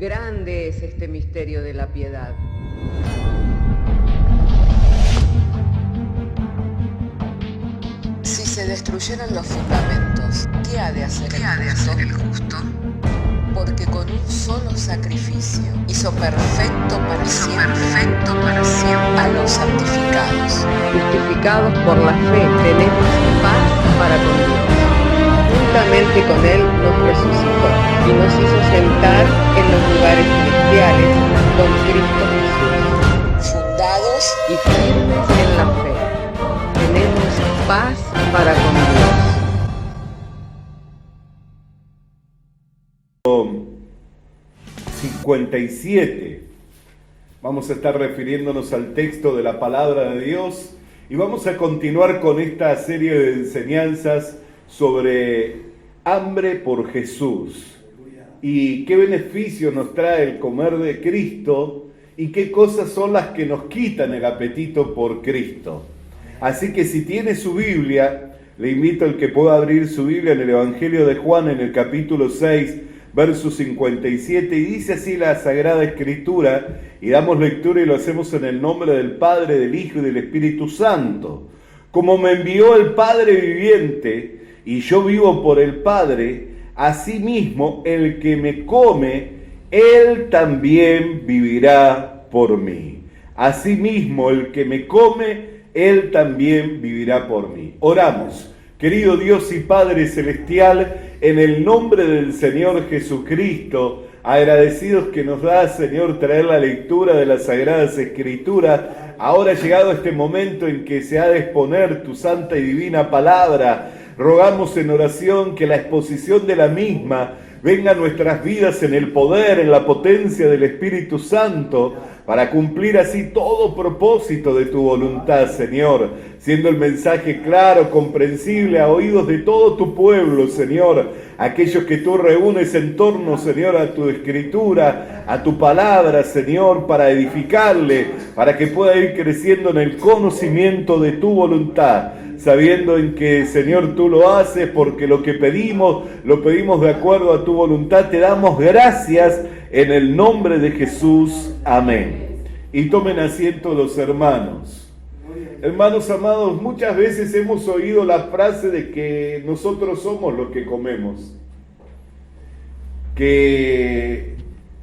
Grande es este misterio de la piedad. Si se destruyeran los fundamentos, ¿qué ha de hacer el justo? Porque con un solo sacrificio hizo perfecto para siempre a los santificados. Justificados por la fe, tenemos paz para con Dios. Juntamente con Él nos resucitó y nos hizo sentar en los lugares celestiales con Cristo Jesús. Fundados Y firmes en la fe, tenemos paz para con Dios. 57. Vamos a estar refiriéndonos al texto de la palabra de Dios y vamos a continuar con esta serie de enseñanzas sobre hambre por Jesús y qué beneficio nos trae el comer de Cristo y qué cosas son las que nos quitan el apetito por Cristo. Así que si tiene su Biblia, le invito al que pueda abrir su Biblia en el Evangelio de Juan en el capítulo 6, verso 57, y dice así la Sagrada Escritura, y damos lectura y lo hacemos en el nombre del Padre, del Hijo y del Espíritu Santo. Como me envió el Padre viviente, y yo vivo por el Padre, asimismo el que me come, él también vivirá por mí. Asimismo el que me come, él también vivirá por mí. Oramos. Querido Dios y Padre Celestial, en el nombre del Señor Jesucristo, agradecidos que nos da, Señor, traer la lectura de las Sagradas Escrituras, ahora ha llegado este momento en que se ha de exponer tu santa y divina palabra. Rogamos en oración que la exposición de la misma venga a nuestras vidas en el poder, en la potencia del Espíritu Santo, para cumplir así todo propósito de tu voluntad, Señor, siendo el mensaje claro, comprensible a oídos de todo tu pueblo, Señor, aquellos que tú reúnes en torno, Señor, a tu Escritura, a tu palabra, Señor, para edificarle, para que pueda ir creciendo en el conocimiento de tu voluntad, sabiendo en que, Señor, tú lo haces porque lo que pedimos, lo pedimos de acuerdo a tu voluntad. Te damos gracias en el nombre de Jesús. Amén. Y tomen asiento los hermanos. Hermanos amados, muchas veces hemos oído la frase de que nosotros somos lo que comemos. Que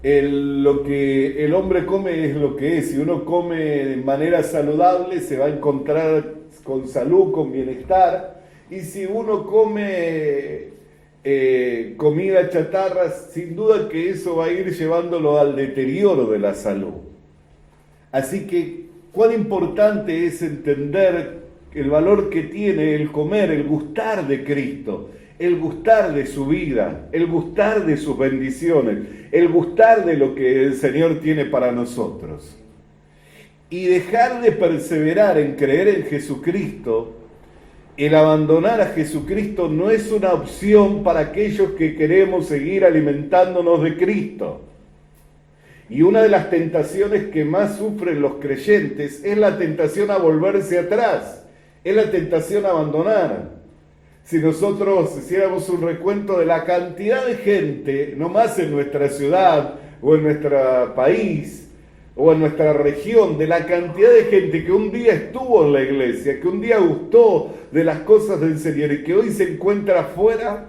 lo que el hombre come es lo que es. Si uno come de manera saludable, se va a encontrar con salud, con bienestar. Y si uno come comida chatarra, sin duda que eso va a ir llevándolo al deterioro de la salud. Así que cuán importante es entender el valor que tiene el comer, el gustar de Cristo, el gustar de su vida, el gustar de sus bendiciones, el gustar de lo que el Señor tiene para nosotros. Y dejar de perseverar en creer en Jesucristo, el abandonar a Jesucristo no es una opción para aquellos que queremos seguir alimentándonos de Cristo. Y una de las tentaciones que más sufren los creyentes es la tentación a volverse atrás, es la tentación a abandonar. Si nosotros hiciéramos un recuento de la cantidad de gente, no más en nuestra ciudad o en nuestro país o en nuestra región, de la cantidad de gente que un día estuvo en la iglesia, que un día gustó de las cosas del Señor y que hoy se encuentra afuera,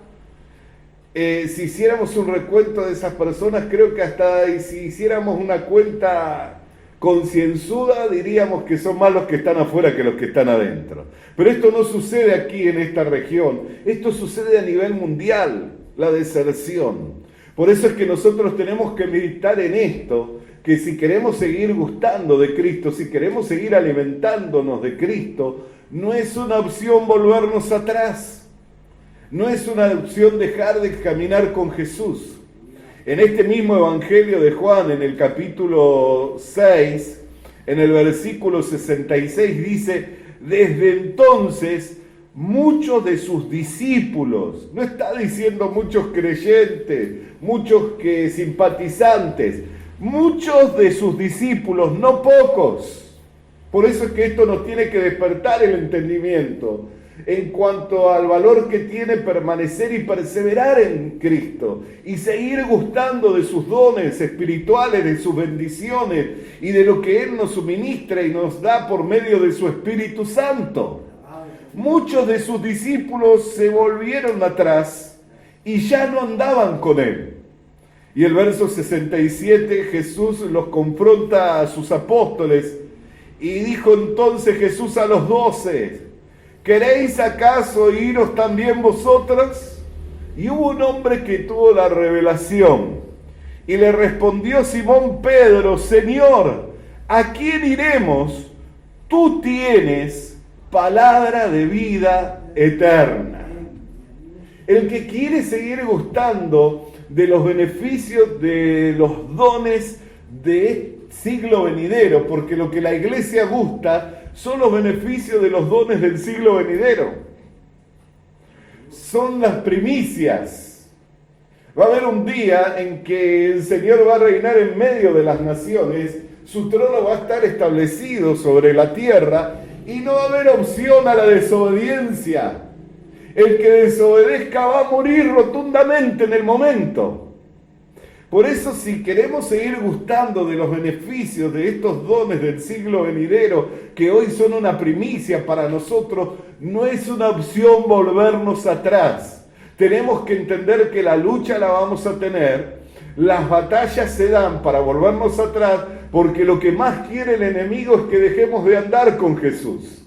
si hiciéramos un recuento de esas personas, creo que hasta si hiciéramos una cuenta concienzuda, diríamos que son más los que están afuera que los que están adentro. Pero esto no sucede aquí en esta región, esto sucede a nivel mundial, la deserción. Por eso es que nosotros tenemos que meditar en esto, que si queremos seguir gustando de Cristo, si queremos seguir alimentándonos de Cristo, no es una opción volvernos atrás. No es una opción dejar de caminar con Jesús. En este mismo Evangelio de Juan, en el capítulo 6, en el versículo 66, dice: desde entonces muchos de sus discípulos, no está diciendo muchos creyentes, muchos que simpatizantes, muchos de sus discípulos, no pocos. Por eso es que esto nos tiene que despertar el entendimiento. en cuanto al valor que tiene permanecer y perseverar en Cristo y seguir gustando de sus dones espirituales, de sus bendiciones y de lo que Él nos suministra y nos da por medio de su Espíritu Santo. Muchos de sus discípulos se volvieron atrás y ya no andaban con Él. Y el verso 67, Jesús los confronta a sus apóstoles y dijo entonces Jesús a los 12, ¿queréis acaso iros también vosotros? Y hubo un hombre que tuvo la revelación y le respondió Simón Pedro, Señor, ¿a quién iremos? Tú tienes palabra de vida eterna. El que quiere seguir gustando de los beneficios de los dones de siglo venidero, porque lo que la iglesia gusta son los beneficios de los dones del siglo venidero. Son las primicias. Va a haber un día en que el Señor va a reinar en medio de las naciones, su trono va a estar establecido sobre la tierra y no va a haber opción a la desobediencia. El que desobedezca va a morir rotundamente en el momento. Por eso, si queremos seguir gustando de los beneficios de estos dones del siglo venidero, que hoy son una primicia para nosotros, no es una opción volvernos atrás. Tenemos que entender que la lucha la vamos a tener, las batallas se dan para volvernos atrás, porque lo que más quiere el enemigo es que dejemos de andar con Jesús.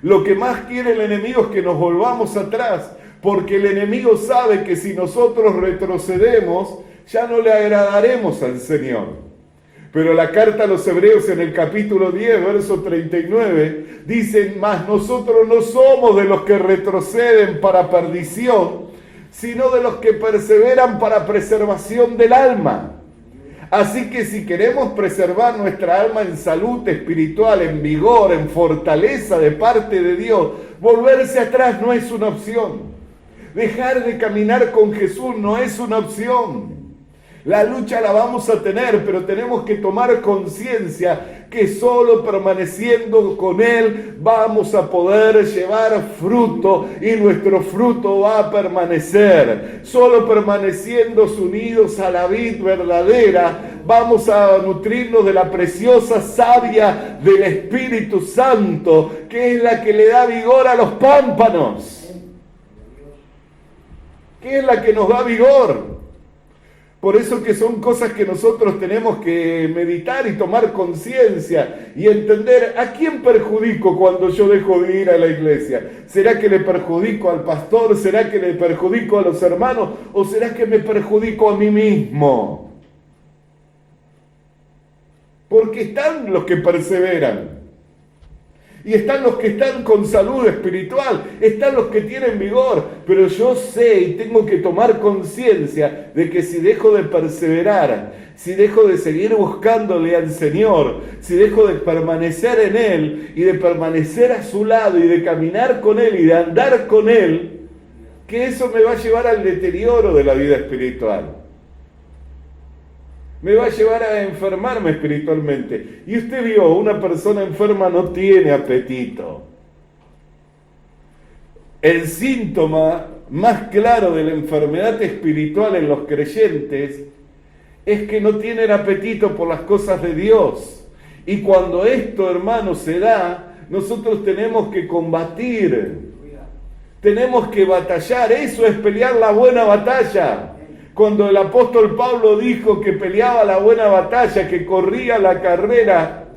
Lo que más quiere el enemigo es que nos volvamos atrás, porque el enemigo sabe que si nosotros retrocedemos, ya no le agradaremos al Señor. Pero la carta a los Hebreos en el capítulo 10, verso 39, dice, mas nosotros no somos de los que retroceden para perdición, sino de los que perseveran para preservación del alma. Así que si queremos preservar nuestra alma en salud espiritual, en vigor, en fortaleza de parte de Dios, volverse atrás no es una opción. Dejar de caminar con Jesús no es una opción. La lucha la vamos a tener, pero tenemos que tomar conciencia que solo permaneciendo con Él vamos a poder llevar fruto y nuestro fruto va a permanecer. Solo permaneciendo unidos a la vid verdadera vamos a nutrirnos de la preciosa savia del Espíritu Santo, que es la que le da vigor a los pámpanos, que es la que nos da vigor. Por eso que son cosas que nosotros tenemos que meditar y tomar conciencia y entender a quién perjudico cuando yo dejo de ir a la iglesia. ¿Será que le perjudico al pastor? ¿Será que le perjudico a los hermanos? ¿O será que me perjudico a mí mismo? Porque están los que perseveran. Y están los que están con salud espiritual, están los que tienen vigor, pero yo sé y tengo que tomar conciencia de que si dejo de perseverar, si dejo de seguir buscándole al Señor, si dejo de permanecer en Él y de permanecer a su lado y de caminar con Él y de andar con Él, que eso me va a llevar al deterioro de la vida espiritual. Me va a llevar a enfermarme espiritualmente. Y usted vio, una persona enferma no tiene apetito. El síntoma más claro de la enfermedad espiritual en los creyentes es que no tienen apetito por las cosas de Dios. Y cuando esto, hermano, se da, nosotros tenemos que combatir. Tenemos que batallar. Eso es pelear la buena batalla. Cuando el apóstol Pablo dijo que peleaba la buena batalla, que corría la carrera,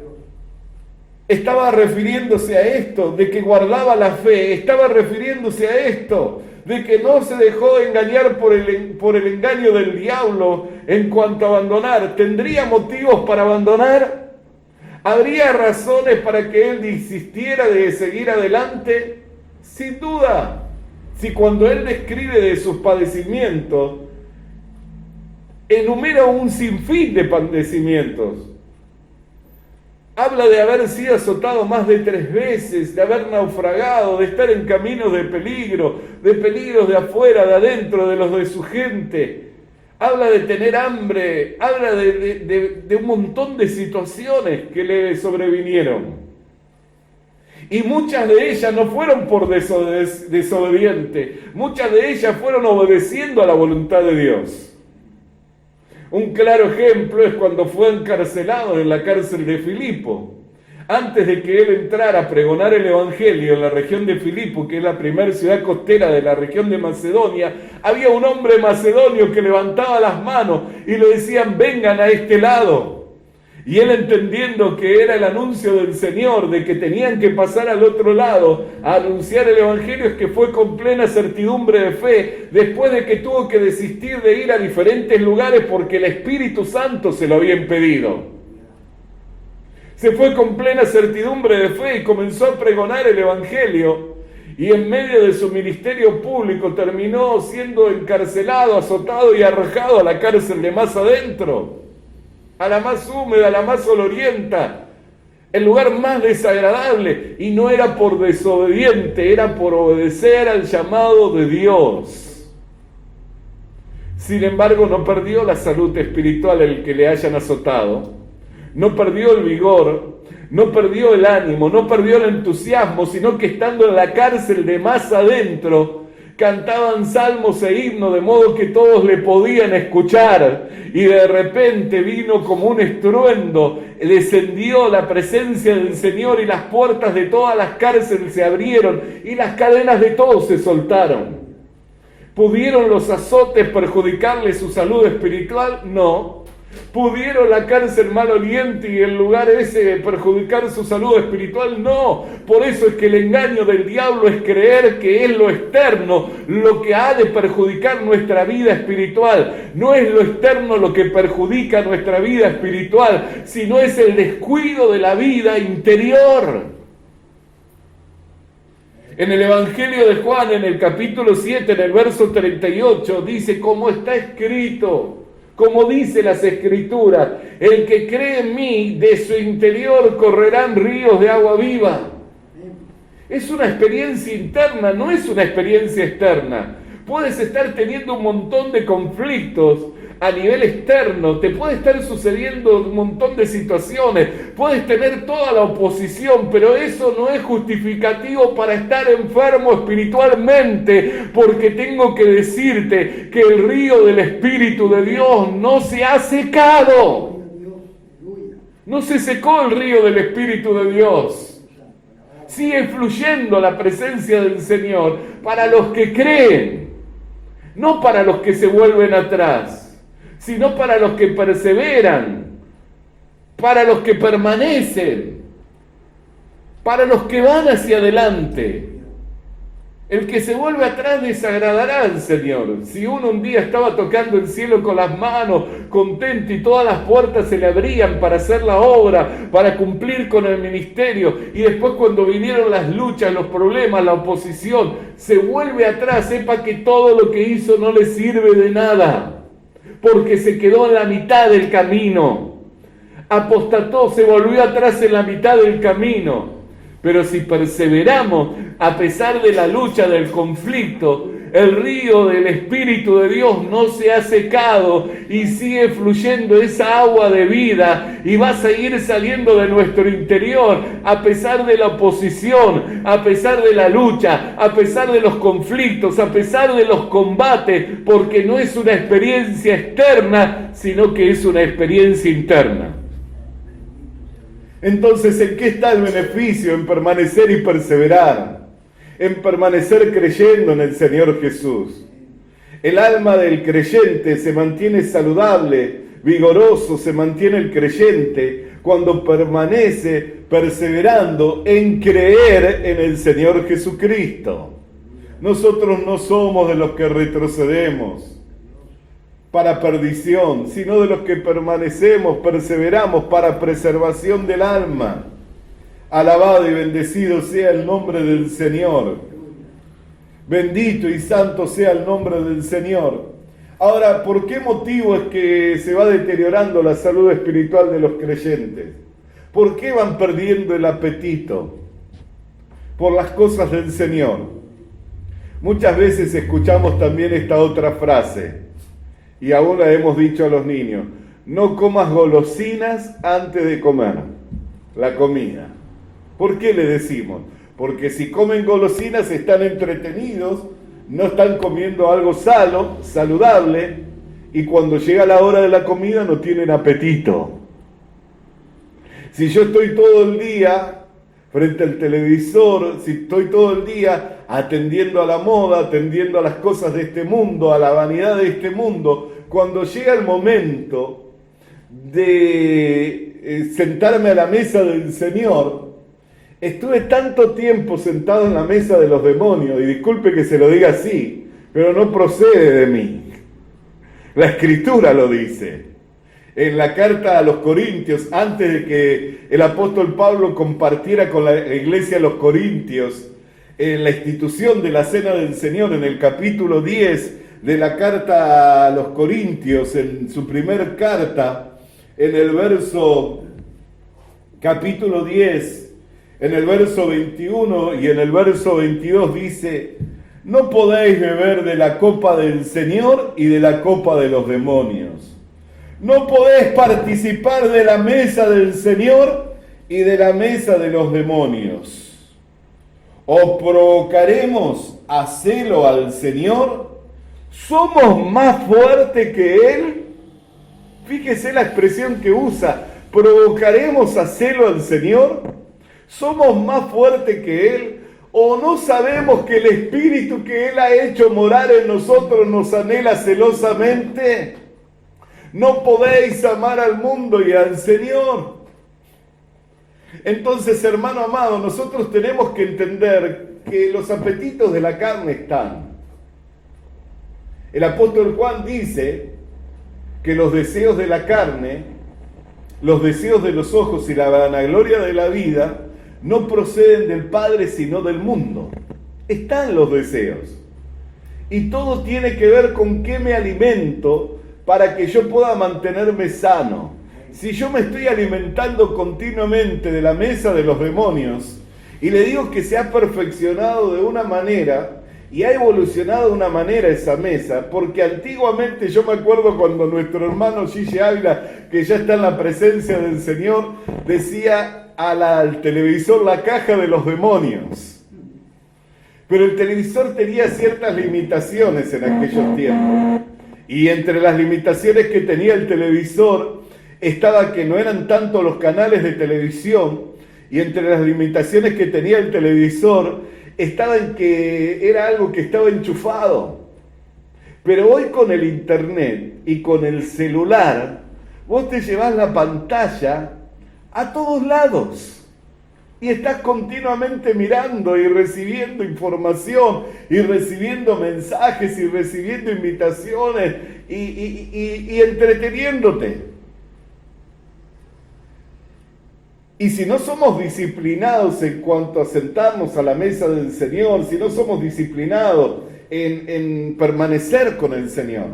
estaba refiriéndose a esto, de que guardaba la fe, estaba refiriéndose a esto, de que no se dejó engañar por el engaño del diablo en cuanto a abandonar. ¿Tendría motivos para abandonar? ¿Habría razones para que él desistiera de seguir adelante? Sin duda. Si cuando él describe de sus padecimientos, enumera un sinfín de padecimientos. Habla de haber sido azotado más de 3 veces, de haber naufragado, de estar en caminos de peligros de afuera, de adentro, de los de su gente. Habla de tener hambre, habla de un montón de situaciones que le sobrevinieron. Y muchas de ellas no fueron por desobediente, muchas de ellas fueron obedeciendo a la voluntad de Dios. Un claro ejemplo es cuando fue encarcelado en la cárcel de Filipo. Antes de que él entrara a pregonar el Evangelio en la región de Filipo, que es la primera ciudad costera de la región de Macedonia, había un hombre macedonio que levantaba las manos y le decían: vengan a este lado. Y él, entendiendo que era el anuncio del Señor, de que tenían que pasar al otro lado a anunciar el Evangelio, es que fue con plena certidumbre de fe, después de que tuvo que desistir de ir a diferentes lugares porque el Espíritu Santo se lo había impedido. Se fue con plena certidumbre de fe y comenzó a pregonar el Evangelio. Y en medio de su ministerio público terminó siendo encarcelado, azotado y arrojado a la cárcel de más adentro, a la más húmeda, a la más olorienta, el lugar más desagradable. Y no era por desobediente, era por obedecer al llamado de Dios. Sin embargo, no perdió la salud espiritual el que le hayan azotado. No perdió el vigor, no perdió el ánimo, no perdió el entusiasmo, sino que estando en la cárcel de más adentro, cantaban salmos e himnos de modo que todos le podían escuchar. Y de repente vino como un estruendo, descendió la presencia del Señor y las puertas de todas las cárceles se abrieron y las cadenas de todos se soltaron. ¿Pudieron los azotes perjudicarle su salud espiritual? No. ¿Pudieron la cárcel maloliente y el lugar ese perjudicar su salud espiritual? No. Por eso es que el engaño del diablo es creer que es lo externo lo que ha de perjudicar nuestra vida espiritual. No es lo externo lo que perjudica nuestra vida espiritual, sino es el descuido de la vida interior. En el Evangelio de Juan, en el capítulo 7, en el verso 38, dice: como está escrito, como dice las Escrituras, el que cree en mí, de su interior correrán ríos de agua viva. Es una experiencia interna, no es una experiencia externa. Puedes estar teniendo un montón de conflictos a nivel externo, te puede estar sucediendo un montón de situaciones, puedes tener toda la oposición, pero eso no es justificativo para estar enfermo espiritualmente, porque tengo que decirte que el río del Espíritu de Dios no se ha secado. No se secó el río del Espíritu de Dios. Sigue fluyendo la presencia del Señor para los que creen, no para los que se vuelven atrás, sino para los que perseveran, para los que permanecen, para los que van hacia adelante. El que se vuelve atrás desagradará al Señor. Si uno un día estaba tocando el cielo con las manos, contento, y todas las puertas se le abrían para hacer la obra, para cumplir con el ministerio, y después cuando vinieron las luchas, los problemas, la oposición, se vuelve atrás, sepa que todo lo que hizo no le sirve de nada, porque se quedó en la mitad del camino. Apostató, se volvió atrás en la mitad del camino. Pero si perseveramos, a pesar de la lucha, del conflicto, el río del Espíritu de Dios no se ha secado y sigue fluyendo esa agua de vida y va a seguir saliendo de nuestro interior a pesar de la oposición, a pesar de la lucha, a pesar de los conflictos, a pesar de los combates, porque no es una experiencia externa, sino que es una experiencia interna. Entonces, ¿en qué está el beneficio? En permanecer y perseverar, en permanecer creyendo en el Señor Jesús. El alma del creyente se mantiene saludable, vigoroso, se mantiene el creyente cuando permanece perseverando en creer en el Señor Jesucristo. Nosotros no somos de los que retrocedemos para perdición, sino de los que permanecemos, perseveramos para preservación del alma. Alabado y bendecido sea el nombre del Señor. Bendito y santo sea el nombre del Señor. Ahora, ¿por qué motivo es que se va deteriorando la salud espiritual de los creyentes? ¿Por qué van perdiendo el apetito por las cosas del Señor? Muchas veces escuchamos también esta otra frase, y ahora hemos dicho a los niños: no comas golosinas antes de comer la comida. ¿Por qué le decimos? porque si comen golosinas están entretenidos, no están comiendo algo saludable, y cuando llega la hora de la comida no tienen apetito. Si yo estoy todo el día frente al televisor, si estoy todo el día atendiendo a la moda, atendiendo a las cosas de este mundo, a la vanidad de este mundo, cuando llega el momento de sentarme a la mesa del Señor, estuve tanto tiempo sentado en la mesa de los demonios, y disculpe que se lo diga así, pero no procede de mí. La Escritura lo dice. En la carta a los Corintios, antes de que el apóstol Pablo compartiera con la iglesia de los Corintios en la institución de la Cena del Señor, en el capítulo 10 de la carta a los Corintios, en su primer carta, en el verso, capítulo 10, en el verso 21 y en el verso 22 dice: no podéis beber de la copa del Señor y de la copa de los demonios. No podéis participar de la mesa del Señor y de la mesa de los demonios. ¿O provocaremos a celo al Señor? ¿Somos más fuertes que Él? Fíjese la expresión que usa. ¿Provocaremos a celo al Señor? ¿Somos más fuertes que Él? ¿O no sabemos que el Espíritu que Él ha hecho morar en nosotros nos anhela celosamente? No podéis amar al mundo y al Señor. Entonces, hermano amado, nosotros tenemos que entender que los apetitos de la carne están. El apóstol Juan dice que los deseos de la carne, los deseos de los ojos y la vanagloria de la vida no proceden del Padre sino del mundo. Están los deseos. Y todo tiene que ver con qué me alimento para que yo pueda mantenerme sano. Si yo me estoy alimentando continuamente de la mesa de los demonios, y le digo que se ha perfeccionado de una manera, y ha evolucionado de una manera esa mesa, porque antiguamente yo me acuerdo cuando nuestro hermano Gille Ávila, que ya está en la presencia del Señor, decía al televisor la caja de los demonios. Pero el televisor tenía ciertas limitaciones en aquellos tiempos. Y entre las limitaciones que tenía el televisor estaba que no eran tanto los canales de televisión, y entre las limitaciones que tenía el televisor estaba en que era algo que estaba enchufado. Pero hoy con el internet y con el celular, vos te llevás la pantalla a todos lados. Y estás continuamente mirando y recibiendo información, y recibiendo mensajes, y recibiendo invitaciones, y entreteniéndote. Y si no somos disciplinados en cuanto a sentarnos a la mesa del Señor, si no somos disciplinados en permanecer con el Señor,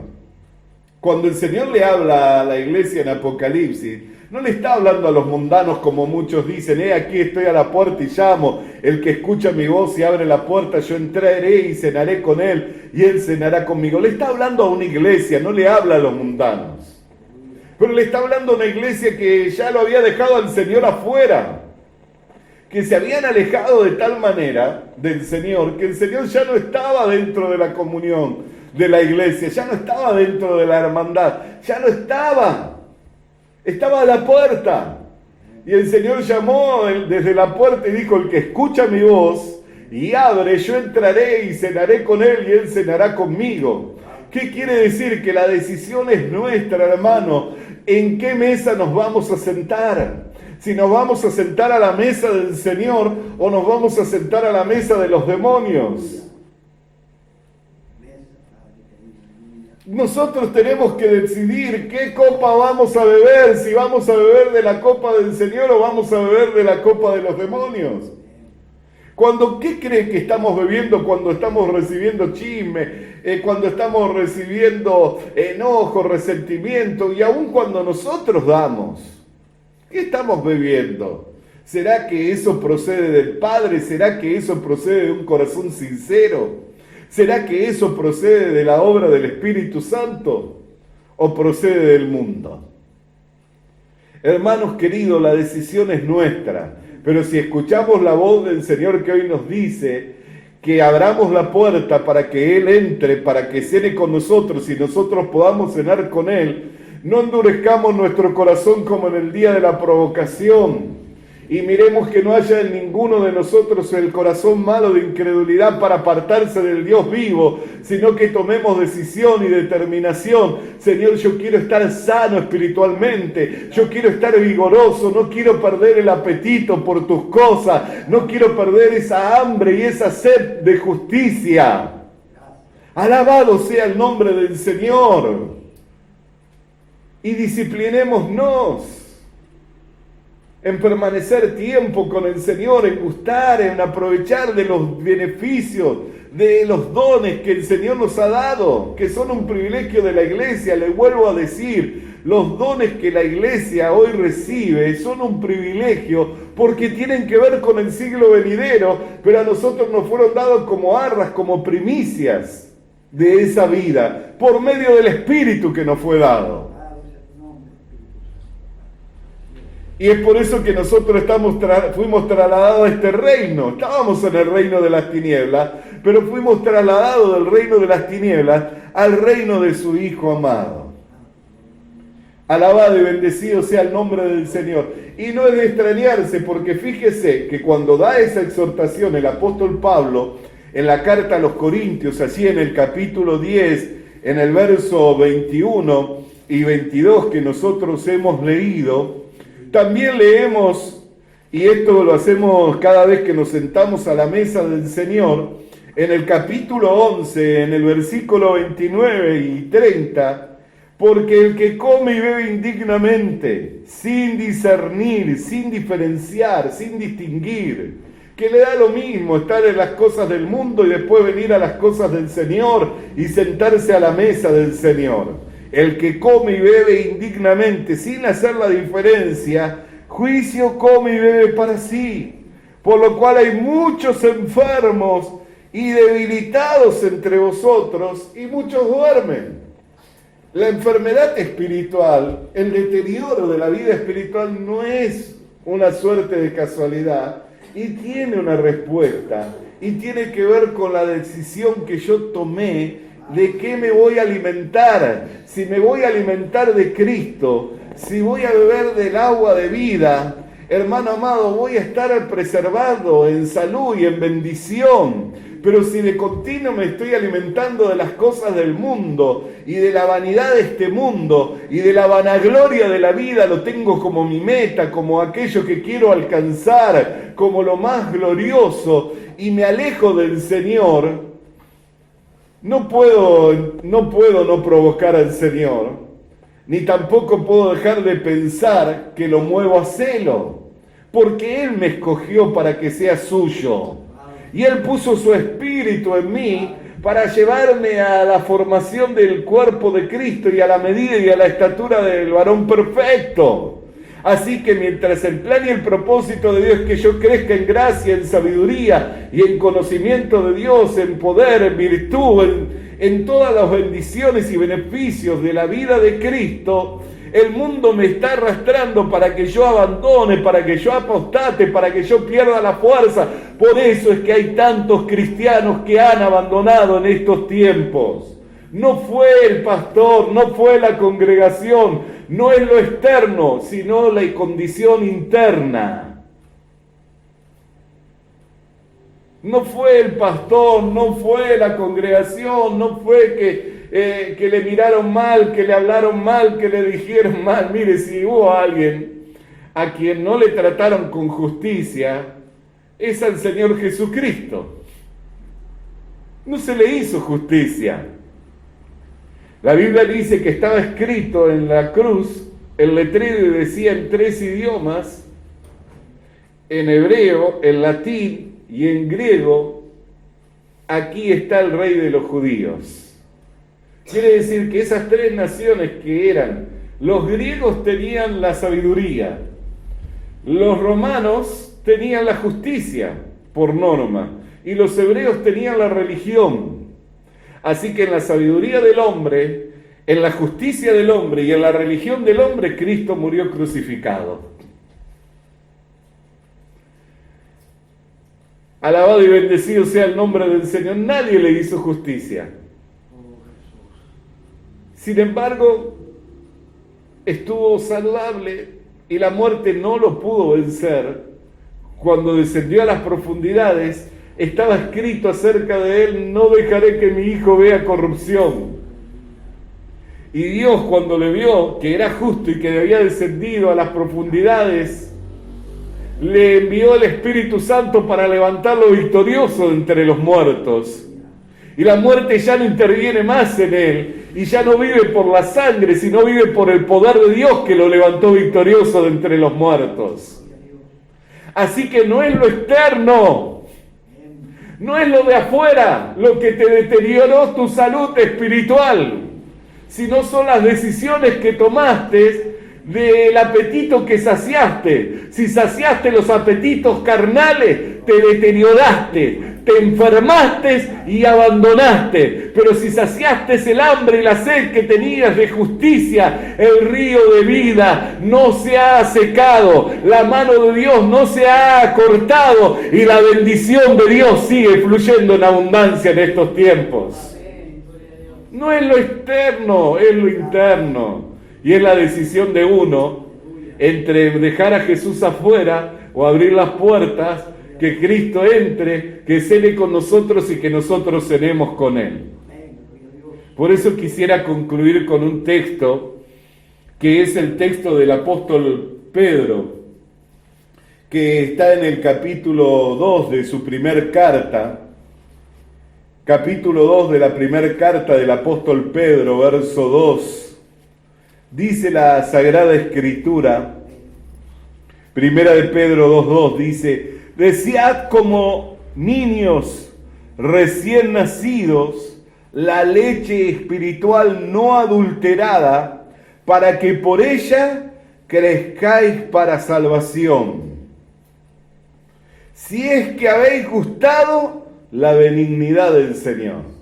cuando el Señor le habla a la iglesia en Apocalipsis, no le está hablando a los mundanos como muchos dicen: aquí estoy a la puerta y llamo, el que escucha mi voz y abre la puerta, yo entraré y cenaré con él y él cenará conmigo. Le está hablando a una iglesia, no le habla a los mundanos. Pero le está hablando a una iglesia que ya lo había dejado al Señor afuera, que se habían alejado de tal manera del Señor, que el Señor ya no estaba dentro de la comunión de la iglesia, ya no estaba dentro de la hermandad, ya no estaba. Estaba a la puerta, y el Señor llamó desde la puerta y dijo: el que escucha mi voz y abre, yo entraré y cenaré con él y él cenará conmigo. ¿Qué quiere decir? Que la decisión es nuestra, hermano. ¿En qué mesa nos vamos a sentar? Si nos vamos a sentar a la mesa del Señor o nos vamos a sentar a la mesa de los demonios. Nosotros tenemos que decidir qué copa vamos a beber, si vamos a beber de la copa del Señor o vamos a beber de la copa de los demonios. ¿Qué cree que estamos bebiendo cuando estamos recibiendo chisme, cuando estamos recibiendo enojo, resentimiento, y aun cuando nosotros damos? ¿Qué estamos bebiendo? ¿Será que eso procede del Padre? ¿Será que eso procede de un corazón sincero? ¿Será que eso procede de la obra del Espíritu Santo o procede del mundo? Hermanos queridos, la decisión es nuestra. Pero si escuchamos la voz del Señor que hoy nos dice que abramos la puerta para que Él entre, para que cene con nosotros y nosotros podamos cenar con Él, no endurezcamos nuestro corazón como en el día de la provocación. Y miremos que no haya en ninguno de nosotros el corazón malo de incredulidad para apartarse del Dios vivo, sino que tomemos decisión y determinación. Señor, yo quiero estar sano espiritualmente, yo quiero estar vigoroso, no quiero perder el apetito por tus cosas, no quiero perder esa hambre y esa sed de justicia. Alabado sea el nombre del Señor. Y disciplinémonos en permanecer tiempo con el Señor, en gustar, en aprovechar de los beneficios, de los dones que el Señor nos ha dado, que son un privilegio de la iglesia. Le vuelvo a decir, los dones que la iglesia hoy recibe son un privilegio porque tienen que ver con el siglo venidero, pero a nosotros nos fueron dados como arras, como primicias de esa vida, por medio del Espíritu que nos fue dado. Y es por eso que nosotros fuimos trasladados a este reino. Estábamos en el reino de las tinieblas, pero fuimos trasladados del reino de las tinieblas al reino de su Hijo amado. Alabado y bendecido sea el nombre del Señor. Y no es de extrañarse, porque fíjese que cuando da esa exhortación el apóstol Pablo, en la carta a los Corintios, así en el capítulo 10, en el verso 21 y 22 que nosotros hemos leído, también leemos, y esto lo hacemos cada vez que nos sentamos a la mesa del Señor, en el capítulo 11, en el versículo 29 y 30, porque el que come y bebe indignamente, sin discernir, sin diferenciar, sin distinguir, que le da lo mismo estar en las cosas del mundo y después venir a las cosas del Señor y sentarse a la mesa del Señor. El que come y bebe indignamente, sin hacer la diferencia, juicio come y bebe para sí. Por lo cual hay muchos enfermos y debilitados entre vosotros, y muchos duermen. La enfermedad espiritual, el deterioro de la vida espiritual no es una suerte de casualidad, y tiene una respuesta, y tiene que ver con la decisión que yo tomé de qué me voy a alimentar. Si me voy a alimentar de Cristo, si voy a beber del agua de vida, hermano amado, voy a estar preservado en salud y en bendición. Pero si de continuo me estoy alimentando de las cosas del mundo y de la vanidad de este mundo y de la vanagloria de la vida, lo tengo como mi meta, como aquello que quiero alcanzar, como lo más glorioso, y me alejo del Señor, no puedo no provocar al Señor, ni tampoco puedo dejar de pensar que lo muevo a celo, porque Él me escogió para que sea suyo, y Él puso su espíritu en mí para llevarme a la formación del cuerpo de Cristo y a la medida y a la estatura del varón perfecto. Así que mientras el plan y el propósito de Dios es que yo crezca en gracia, en sabiduría y en conocimiento de Dios, en poder, en virtud, en todas las bendiciones y beneficios de la vida de Cristo, el mundo me está arrastrando para que yo abandone, para que yo apostate, para que yo pierda la fuerza. Por eso es que hay tantos cristianos que han abandonado en estos tiempos. No fue el pastor, no fue la congregación, no es lo externo, sino la condición interna. No fue el pastor, no fue la congregación, no fue que le miraron mal, que le hablaron mal, que le dijeron mal. Mire, si hubo alguien a quien no le trataron con justicia, es al Señor Jesucristo. No se le hizo justicia. La Biblia dice que estaba escrito en la cruz, el letrero, y decía en 3 idiomas, en hebreo, en latín y en griego: aquí está el Rey de los judíos. Quiere decir que esas 3 naciones que eran, los griegos tenían la sabiduría, los romanos tenían la justicia por norma, y los hebreos tenían la religión. Así que en la sabiduría del hombre, en la justicia del hombre y en la religión del hombre, Cristo murió crucificado. Alabado y bendecido sea el nombre del Señor. Nadie le hizo justicia. Sin embargo, estuvo saludable y la muerte no lo pudo vencer. Cuando descendió a las profundidades, estaba escrito acerca de él: no dejaré que mi hijo vea corrupción. Y Dios, cuando le vio que era justo y que había descendido a las profundidades, le envió el Espíritu Santo para levantarlo victorioso entre los muertos. Y la muerte ya no interviene más en él, y ya no vive por la sangre, sino vive por el poder de Dios que lo levantó victorioso de entre los muertos. Así que no es lo externo, no es lo de afuera lo que te deterioró tu salud espiritual, sino son las decisiones que tomaste del apetito que saciaste. Si saciaste los apetitos carnales, te deterioraste, te enfermaste y abandonaste. Pero si saciaste el hambre y la sed que tenías de justicia, el río de vida no se ha secado, la mano de Dios no se ha cortado y la bendición de Dios sigue fluyendo en abundancia en estos tiempos. No es lo externo, es lo interno. Y es la decisión de uno entre dejar a Jesús afuera o abrir las puertas, que Cristo entre, que cene con nosotros y que nosotros cenemos con Él. Por eso quisiera concluir con un texto que es el texto del apóstol Pedro, que está en el capítulo 2 de su primer carta, capítulo 2 de la primera carta del apóstol Pedro, verso 2. Dice la Sagrada Escritura, primera de Pedro 2:2, dice: desead como niños recién nacidos la leche espiritual no adulterada, para que por ella crezcáis para salvación, si es que habéis gustado la benignidad del Señor.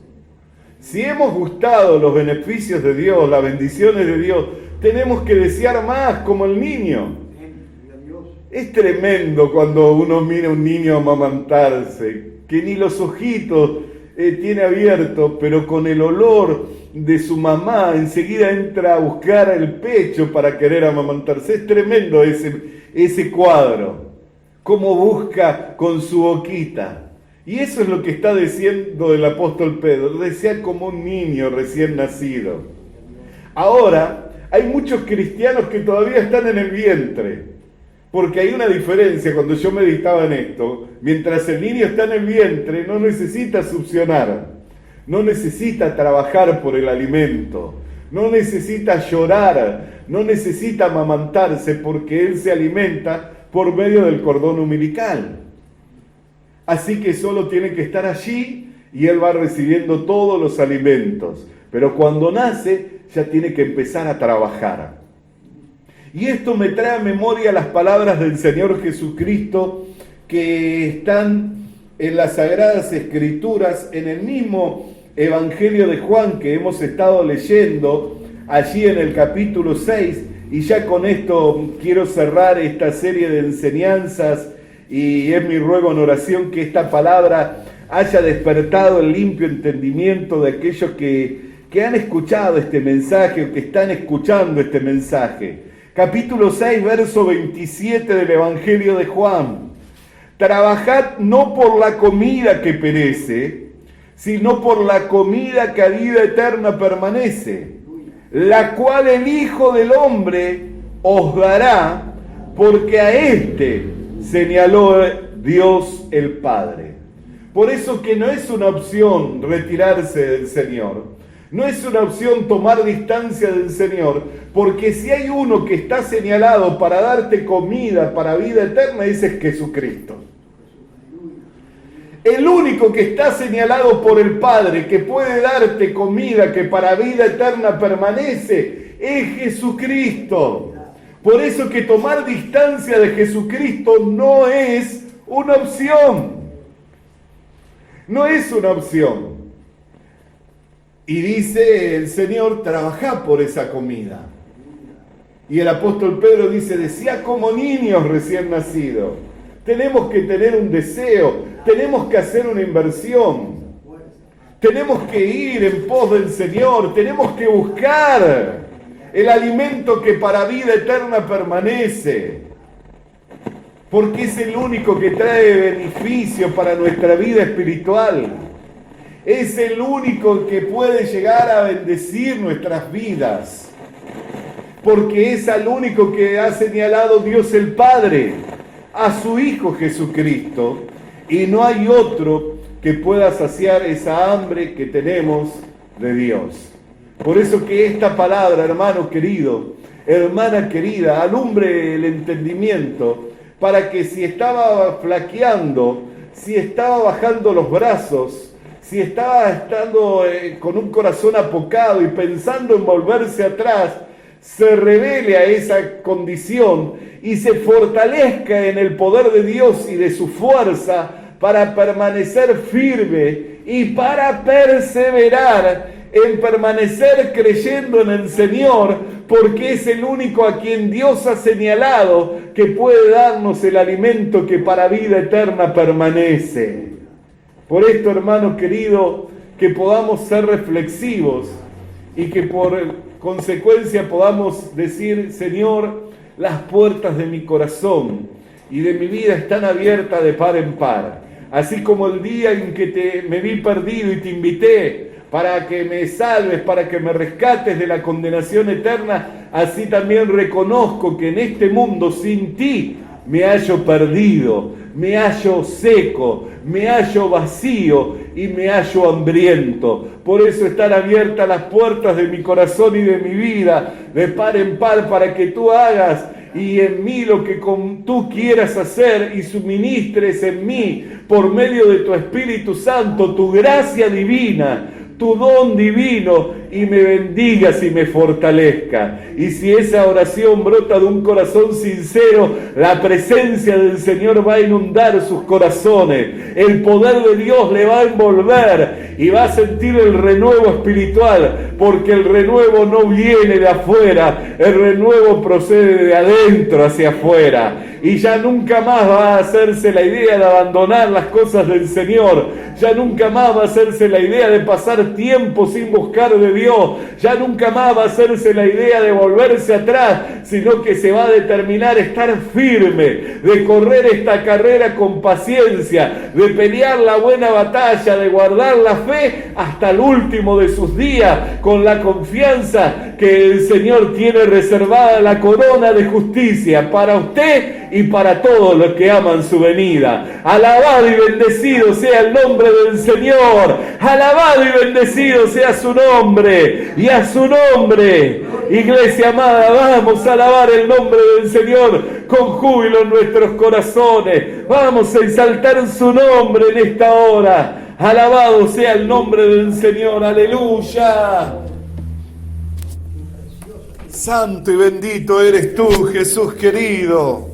Si hemos gustado los beneficios de Dios, las bendiciones de Dios, tenemos que desear más como el niño. Es tremendo cuando uno mira a un niño amamantarse, que ni los ojitos tiene abiertos, pero con el olor de su mamá enseguida entra a buscar el pecho para querer amamantarse. Es tremendo ese cuadro, cómo busca con su boquita. Y eso es lo que está diciendo el apóstol Pedro: desea como un niño recién nacido. Ahora, hay muchos cristianos que todavía están en el vientre, porque hay una diferencia. Cuando yo meditaba en esto, mientras el niño está en el vientre, no necesita succionar, no necesita trabajar por el alimento, no necesita llorar, no necesita amamantarse, porque él se alimenta por medio del cordón umbilical. Así que solo tiene que estar allí y él va recibiendo todos los alimentos. Pero cuando nace, ya tiene que empezar a trabajar. Y esto me trae a memoria las palabras del Señor Jesucristo que están en las Sagradas Escrituras, en el mismo Evangelio de Juan que hemos estado leyendo, allí en el capítulo 6. Y ya con esto quiero cerrar esta serie de enseñanzas. Y es mi ruego en oración que esta palabra haya despertado el limpio entendimiento de aquellos que han escuchado este mensaje o que están escuchando este mensaje. Capítulo 6, verso 27 del Evangelio de Juan. Trabajad no por la comida que perece, sino por la comida que a vida eterna permanece, la cual el Hijo del Hombre os dará, porque a éste señaló Dios el Padre. Por eso que no es una opción retirarse del Señor, no es una opción tomar distancia del Señor, porque si hay uno que está señalado para darte comida para vida eterna, ese es Jesucristo. El único que está señalado por el Padre, que puede darte comida que para vida eterna permanece, es Jesucristo. Por eso que tomar distancia de Jesucristo no es una opción. No es una opción. Y dice el Señor: trabajá por esa comida. Y el apóstol Pedro dice: decía como niños recién nacidos. tenemos que tener un deseo, tenemos que hacer una inversión, tenemos que ir en pos del Señor, tenemos que buscar el alimento que para vida eterna permanece, porque es el único que trae beneficio para nuestra vida espiritual. Es el único que puede llegar a bendecir nuestras vidas, porque es al único que ha señalado Dios el Padre, a su Hijo Jesucristo, y no hay otro que pueda saciar esa hambre que tenemos de Dios. Por eso que esta palabra, hermano querido, hermana querida, alumbre el entendimiento, para que si estaba flaqueando, si estaba bajando los brazos, si estaba estando con un corazón apocado y pensando en volverse atrás, se revele a esa condición y se fortalezca en el poder de Dios y de su fuerza para permanecer firme y para perseverar en permanecer creyendo en el Señor, porque es el único a quien Dios ha señalado que puede darnos el alimento que para vida eterna permanece. Por esto, hermano querido, que podamos ser reflexivos y que por consecuencia podamos decir: Señor, las puertas de mi corazón y de mi vida están abiertas de par en par. Así como el día en que me vi perdido y te invité para que me salves, para que me rescates de la condenación eterna, así también reconozco que en este mundo sin ti me hallo perdido, me hallo seco, me hallo vacío y me hallo hambriento. Por eso están abiertas las puertas de mi corazón y de mi vida, de par en par, para que tú hagas y en mí lo que tú quieras hacer y suministres en mí, por medio de tu Espíritu Santo, tu gracia divina, tu don divino, y me bendigas y me fortalezca. Y si esa oración brota de un corazón sincero, la presencia del Señor va a inundar sus corazones, el poder de Dios le va a envolver y va a sentir el renuevo espiritual, porque el renuevo no viene de afuera, el renuevo procede de adentro hacia afuera. Y ya nunca más va a hacerse la idea de abandonar las cosas del Señor, ya nunca más va a hacerse la idea de pasar tiempo sin buscar de Dios, ya nunca más va a hacerse la idea de volverse atrás, sino que se va a determinar estar firme, de correr esta carrera con paciencia, de pelear la buena batalla, de guardar la fe hasta el último de sus días, con la confianza que el Señor tiene reservada la corona de justicia para usted y para todos los que aman su venida. Alabado y bendecido sea el nombre del Señor, alabado y bendecido sea su nombre, y a su nombre, iglesia amada, vamos a alabar el nombre del Señor con júbilo en nuestros corazones, vamos a exaltar su nombre en esta hora. Alabado sea el nombre del Señor, aleluya. Santo y bendito eres tú, Jesús querido.